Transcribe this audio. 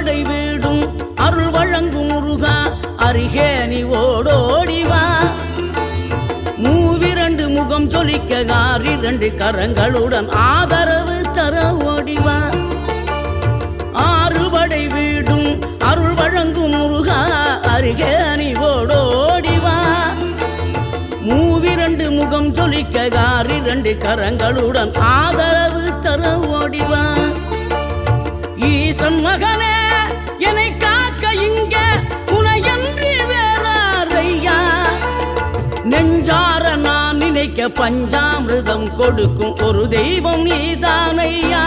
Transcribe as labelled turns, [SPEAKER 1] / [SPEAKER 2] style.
[SPEAKER 1] ஆறுபடை வீடும் அருள் வழங்கும் முருகா அருகே நீ ஓடோடிவா மூவிரண்டு முகம் ஜொலிக்க ஆறிரண்டு கரங்களுடன் ஆதரவு தர ஓடிவா ஆறுபடை வீடும் அருள் வழங்கும் முருகா அருகே நீ ஓடோடிவா மூவிரண்டு முகம் ஜொலிக்க ஆறிரண்டு கரங்களுடன் ஆதரவு தர ஓடிவா ஈசன் மகனே என்னை காக்க இங்க உனையன்றி வேறாரையா நெஞ்சார நான் நினைக்க பஞ்சாமிர்தம் கொடுக்கும் ஒரு தெய்வம் நீதானையா